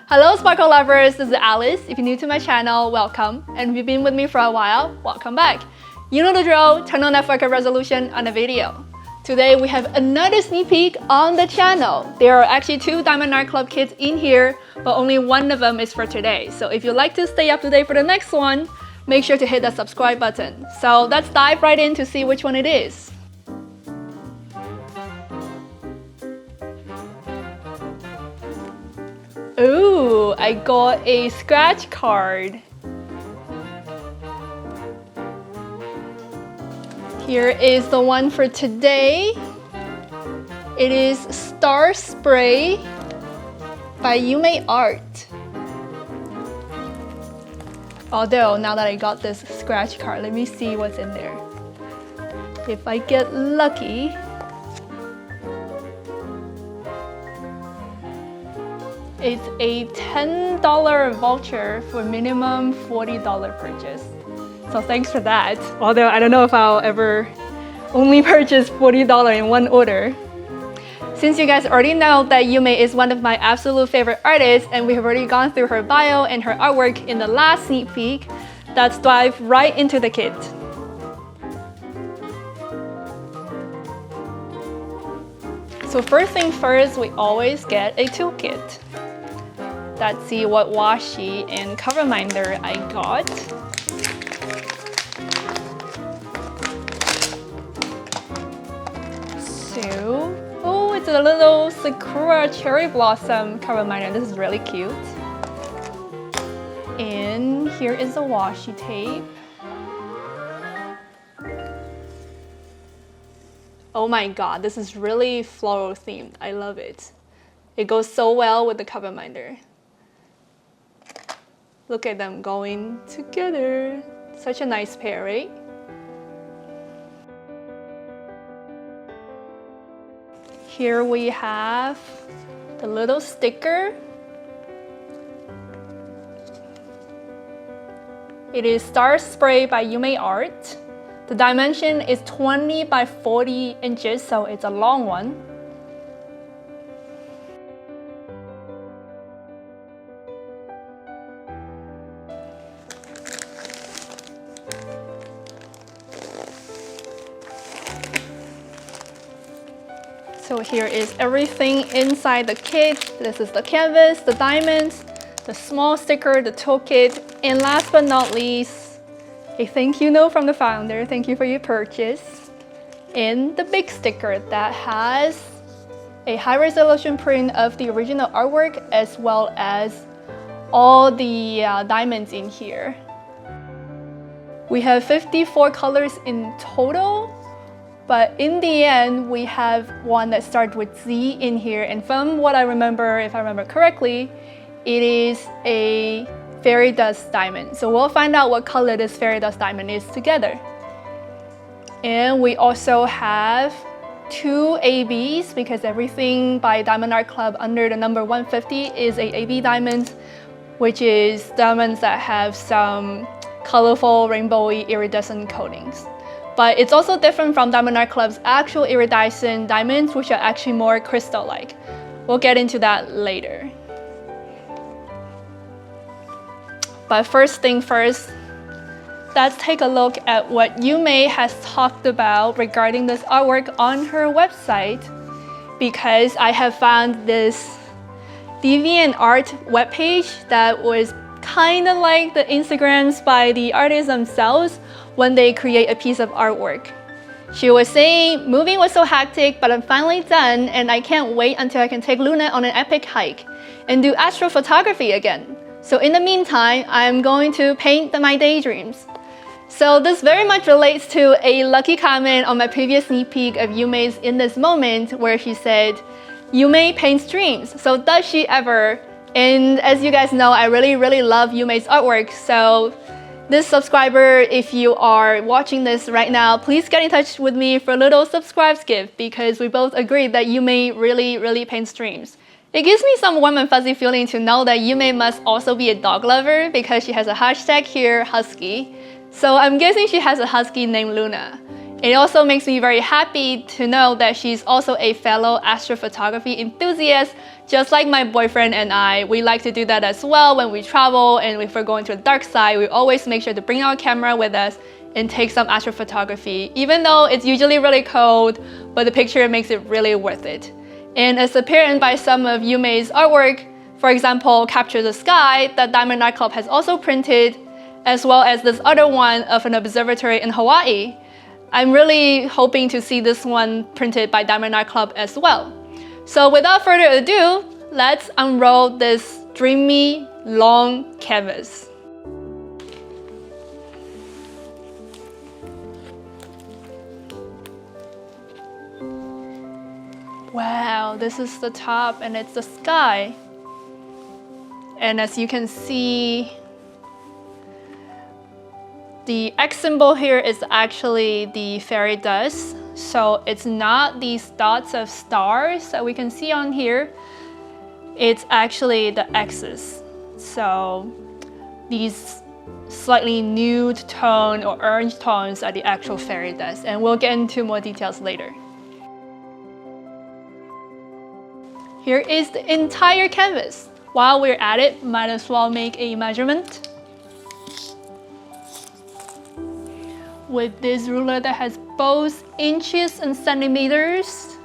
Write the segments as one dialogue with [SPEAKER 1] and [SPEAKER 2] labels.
[SPEAKER 1] Hello Sparkle lovers, this is Alice. If you're new to my channel, welcome. And if you've been with me for a while, welcome back. You know the drill, turn on that focus resolution on the video. Today we have another sneak peek on the channel. There are actually 2 Diamond Art Club kits in here, but only one of them is for today. So if you'd like to stay up to date for the next one, make sure to hit that subscribe button. So let's dive right in to see which one it is. Ooh, I got a scratch card. Here is the one for today. It is Star Spray by Yuumei Art. Although, now that I got this scratch card, let me see what's in there. If I get lucky. It's a $10 voucher for minimum $40 purchase. So thanks for that. Although I don't know if I'll ever only purchase $40 in one order. Since you guys already know that Yuumei is one of my absolute favorite artists and we have already gone through her bio and her artwork in the last sneak peek, let's dive right into the kit. So first thing first, we always get a toolkit. Let's see what washi and cover minder I got. So, oh, it's a little Sakura cherry blossom cover minder. This is really cute. And here is the washi tape. Oh my god, this is really floral themed. I love it. It goes so well with the cover minder. Look at them going together. Such a nice pair, right? Here we have the little sticker. It is Star Spray by Yuumei Art. The dimension is 20 by 40 inches, so it's a long one. So here is everything inside the kit. This is the canvas, the diamonds, the small sticker, the toolkit, and last but not least, a thank you note from the founder. Thank you for your purchase. And the big sticker that has a high resolution print of the original artwork as well as all the diamonds in here. We have 54 colors in total. But in the end, we have one that starts with Z in here. And from what I remember, if I remember correctly, it is a fairy dust diamond. So we'll find out what color this fairy dust diamond is together. And we also have 2 ABs because everything by Diamond Art Club under the number 150 is a AB diamond, which is diamonds that have some colorful rainbowy iridescent coatings. But it's also different from Diamond Art Club's actual iridescent diamonds, which are actually more crystal-like. We'll get into that later. But first thing first, let's take a look at what Yuumei has talked about regarding this artwork on her website, because I have found this DeviantArt webpage that was kind of like the Instagrams by the artists themselves when they create a piece of artwork. She was saying, moving was so hectic, but I'm finally done and I can't wait until I can take Luna on an epic hike and do astrophotography again. So in the meantime, I'm going to paint my daydreams. So this very much relates to a lucky comment on my previous sneak peek of Yuumei's In This Moment where she said, Yuumei paints dreams. So does she ever? And as you guys know, I really love Yuumei's artwork. So this subscriber, if you are watching this right now, please get in touch with me for a little subscribe gift because we both agree that Yuumei really paints dreams. It gives me some warm and fuzzy feeling to know that Yuumei must also be a dog lover because she has a hashtag here, husky. So I'm guessing she has a husky named Luna. It also makes me very happy to know that she's also a fellow astrophotography enthusiast Just like my boyfriend and I, we like to do that as well when we travel, and if we're going to the dark side, we always make sure to bring our camera with us and take some astrophotography, even though it's usually really cold, but the picture makes it really worth it. And as apparent by some of Yuumei's artwork, for example, Capture the Sky, that Diamond Nightclub has also printed, as well as this other one of an observatory in Hawaii. I'm really hoping to see this one printed by Diamond Nightclub as well. So without further ado, let's unroll this dreamy, long canvas. Wow, this is the top and it's the sky. And as you can see, the X symbol here is actually the fairy dust. So it's not these dots of stars that we can see on here. It's actually the X's. So these slightly nude tone or orange tones are the actual fairy dust. And we'll get into more details later. Here is the entire canvas. While we're at it, might as well make a measurement with this ruler that has both inches and centimeters.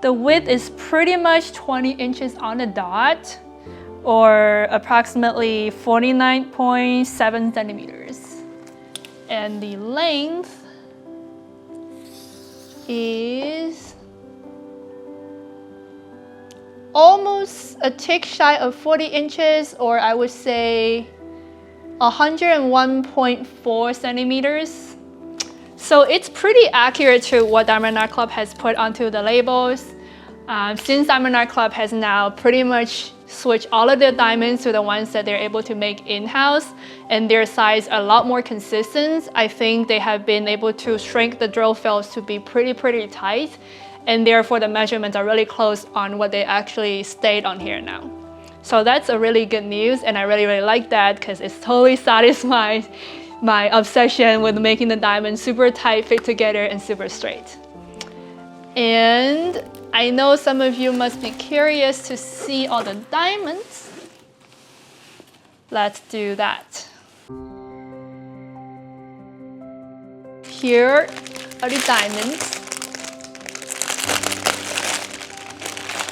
[SPEAKER 1] The width is pretty much 20 inches on the dot, or approximately 49.7 centimeters. And the length is almost a tick shy of 40 inches, or I would say 101.4 centimeters. So it's pretty accurate to what Diamond Nightclub has put onto the labels. Since Diamond Nightclub has now pretty much switched all of their diamonds to the ones that they're able to make in-house, and their size a lot more consistent, I think they have been able to shrink the drill felts to be pretty tight, and therefore the measurements are really close on what they actually stayed on here now. So that's a really good news, and I really like that because it's totally satisfies my obsession with making the diamonds super tight, fit together, and super straight. And I know some of you must be curious to see all the diamonds. Let's do that. Here are the diamonds.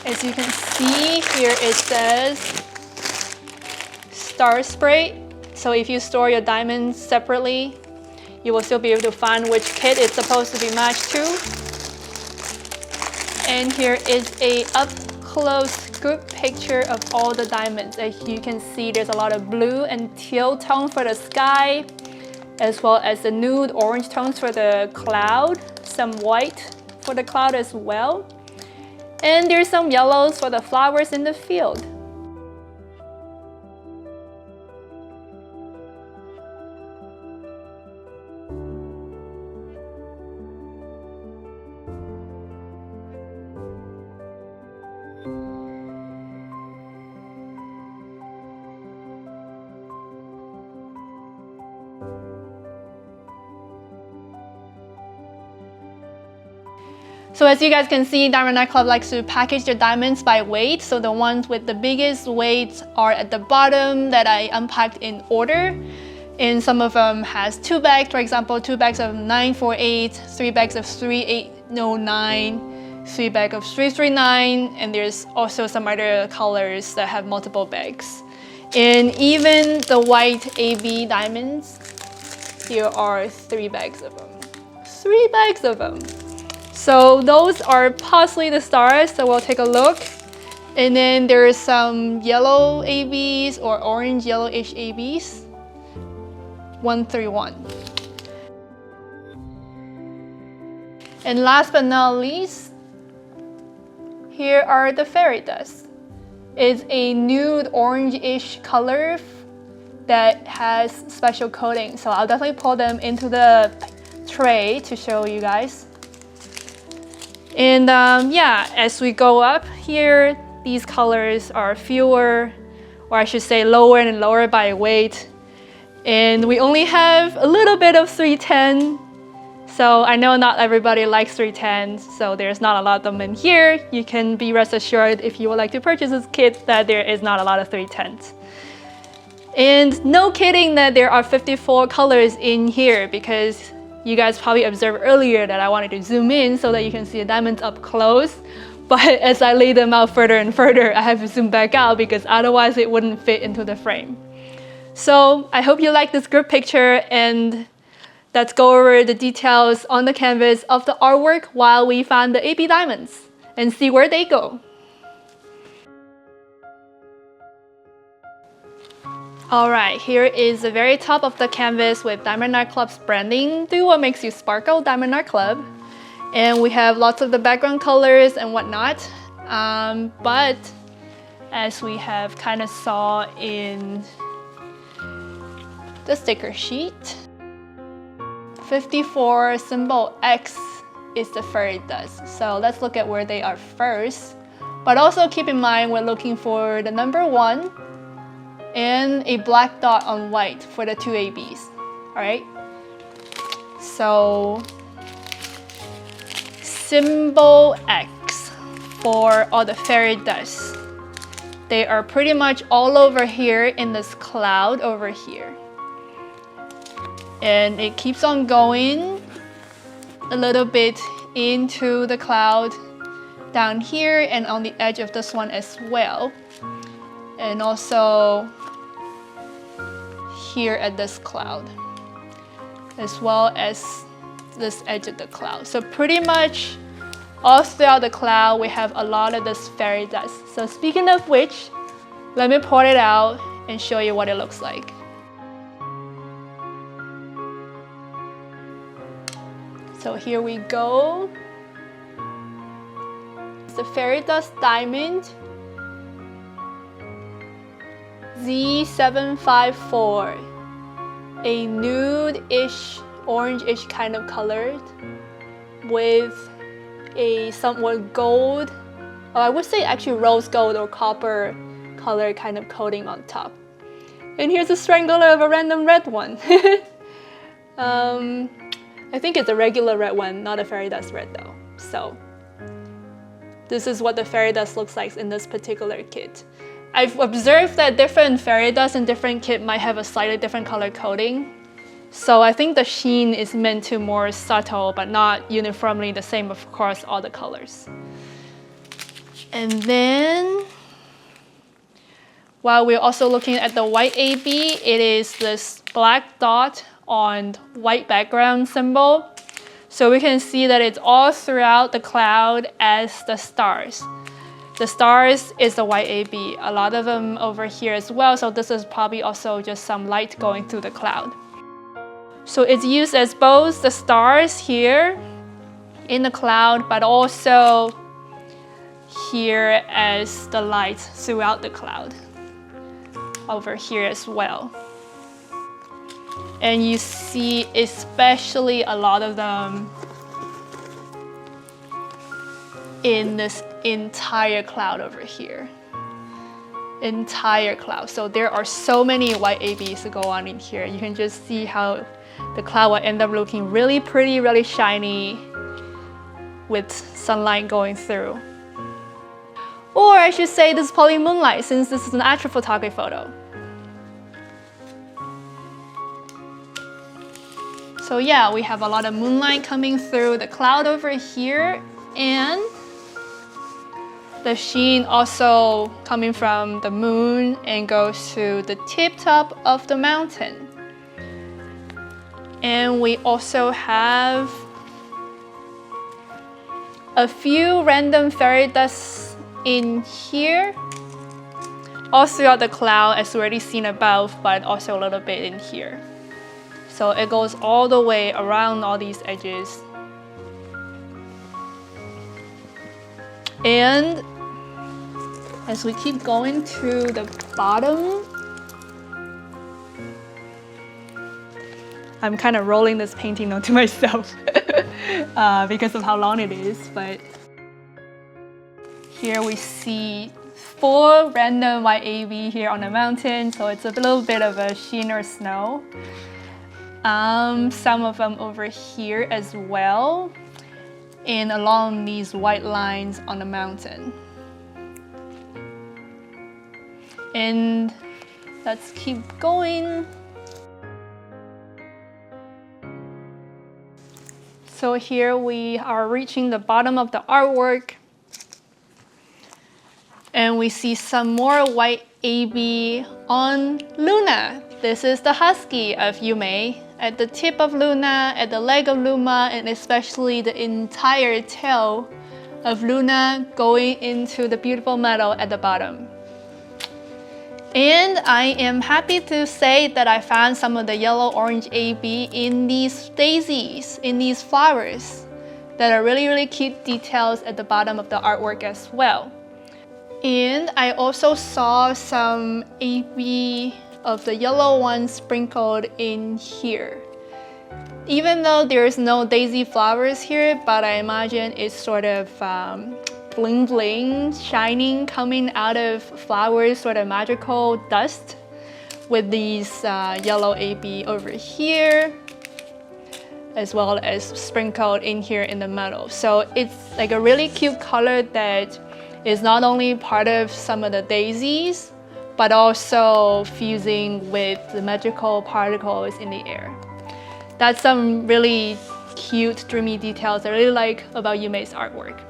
[SPEAKER 1] As you can see here, it says Star Spray. So if you store your diamonds separately, you will still be able to find which kit it's supposed to be matched to. And here is a up-close group picture of all the diamonds. As you can see, there's a lot of blue and teal tone for the sky, as well as the nude orange tones for the cloud, some white for the cloud as well. And there's some yellows for the flowers in the field. So as you guys can see, Diamond Nightclub likes to package their diamonds by weight. So the ones with the biggest weights are at the bottom that I unpacked in order. And some of them has 2 bags, for example, 2 bags of 948, 3 bags of 3809, 3 bags of 339, and there's also some other colors that have multiple bags. And even the white AB diamonds, here are 3 bags of them. 3 bags of them. So those are possibly the stars, so we'll take a look. And then there is some yellow ABs or orange yellowish ABs. 131. And last but not least, here are the fairy dust. It's a nude orange-ish color that has special coating. So I'll definitely pull them into the tray to show you guys. And yeah, as we go up here, these colors are fewer, or I should say lower and lower by weight. And we only have a little bit of 310, So I know not everybody likes 310s, so there's not a lot of them in here. You can be rest assured if you would like to purchase this kit that there is not a lot of 310s. And no kidding that there are 54 colors in here, because you guys probably observed earlier that I wanted to zoom in so that you can see the diamonds up close. But as I lay them out further and further, I have to zoom back out because otherwise it wouldn't fit into the frame. So I hope you like this group picture, and let's go over the details on the canvas of the artwork while we find the AB diamonds and see where they go. Alright, here is the very top of the canvas with Diamond Art Club's branding. Do what makes you sparkle, Diamond Art Club. And we have lots of the background colors and whatnot. But as we have kind of saw in the sticker sheet, 54 symbol X is the fairy dust. So let's look at where they are first. But also keep in mind we're looking for the number 1 and a black dot on white for the 2 ABs. Alright? So symbol X for all the fairy dust. They are pretty much all over here in this cloud over here. And it keeps on going a little bit into the cloud down here and on the edge of this one as well. And also here at this cloud, as well as this edge of the cloud. So pretty much all throughout the cloud, we have a lot of this fairy dust. So speaking of which, let me pour it out and show you what it looks like. So here we go. It's the fairy dust diamond Z754, a nude-ish, orange-ish kind of colored with a somewhat gold, or I would say actually rose gold or copper color kind of coating on top. And here's a strangler of a random red one. I think it's a regular red one, not a fairy dust red though. So this is what the fairy dust looks like in this particular kit. I've observed that different fairy dust and different kit might have a slightly different color coding. So I think the sheen is meant to more subtle, but not uniformly the same across all the colors. And then, while we're also looking at the white AB, it is this black dot on white background symbol. So we can see that it's all throughout the cloud as the stars. The stars is the white AB, a lot of them over here as well, so this is probably also just some light going through the cloud. So it's used as both the stars here in the cloud, but also here as the light throughout the cloud over here as well. And you see especially a lot of them in this entire cloud over here. Entire cloud. So there are so many white ABs to go on in here. You can just see how the cloud will end up looking really pretty, really shiny with sunlight going through. Or I should say this is probably moonlight, since this is an astrophotography photo. So yeah, we have a lot of moonlight coming through the cloud over here, and the sheen also coming from the moon and goes to the tip top of the mountain. And we also have a few random fairy dusts in here, all throughout the cloud as already seen above, but also a little bit in here. So it goes all the way around all these edges. And as we keep going to the bottom, I'm kind of rolling this painting onto myself because of how long it is, but here we see 4 random white AB here on the mountain, so it's a little bit of a sheen or snow. Some of them over here as well, and along these white lines on the mountain. And let's keep going. So here we are reaching the bottom of the artwork. And we see some more white AB on Luna. This is the husky of Yuumei. At the tip of Luna, at the leg of Luna, and especially the entire tail of Luna going into the beautiful meadow at the bottom. And I am happy to say that I found some of the yellow-orange AB in these daisies, in these flowers, that are really, really cute details at the bottom of the artwork as well. And I also saw some AB of the yellow ones sprinkled in here. Even though there's no daisy flowers here, but I imagine it's sort of bling bling, shining, coming out of flowers, sort of magical dust with these yellow AB over here, as well as sprinkled in here in the middle. So it's like a really cute color that is not only part of some of the daisies, but also fusing with the magical particles in the air. That's some really cute, dreamy details I really like about Yuumei's artwork.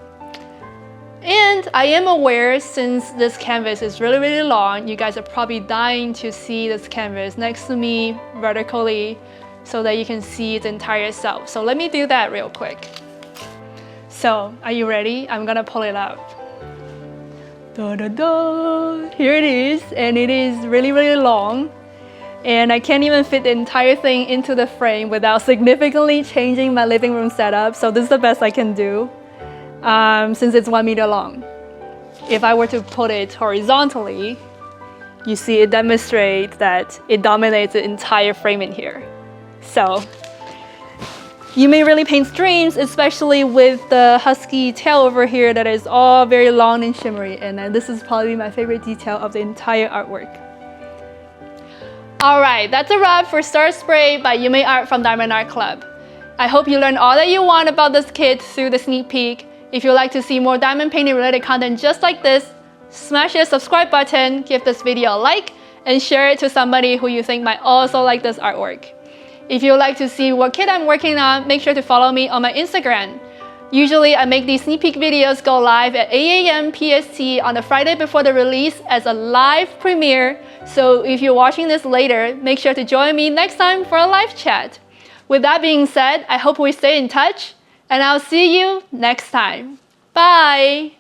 [SPEAKER 1] And I am aware, since this canvas is really, really long, you guys are probably dying to see this canvas next to me vertically so that you can see its entire self. So let me do that real quick. So, are you ready? I'm gonna pull it up. Da-da-da. Here it is, and it is really, really long. And I can't even fit the entire thing into the frame without significantly changing my living room setup. So this is the best I can do, since it's 1 meter long. If I were to put it horizontally, you see it demonstrates that it dominates the entire frame in here. So Yuumei really paints dreams, especially with the husky tail over here that is all very long and shimmery. And this is probably my favorite detail of the entire artwork. Alright, that's a wrap for Star Spray by Yuumei Art from Diamond Art Club. I hope you learned all that you want about this kit through the sneak peek. If you'd like to see more diamond painting related content just like this, smash the subscribe button, give this video a like, and share it to somebody who you think might also like this artwork. If you'd like to see what kit I'm working on, make sure to follow me on my Instagram. Usually I make these sneak peek videos go live at 8 AM PST on the Friday before the release as a live premiere. So if you're watching this later, make sure to join me next time for a live chat. With that being said, I hope we stay in touch, and I'll see you next time. Bye!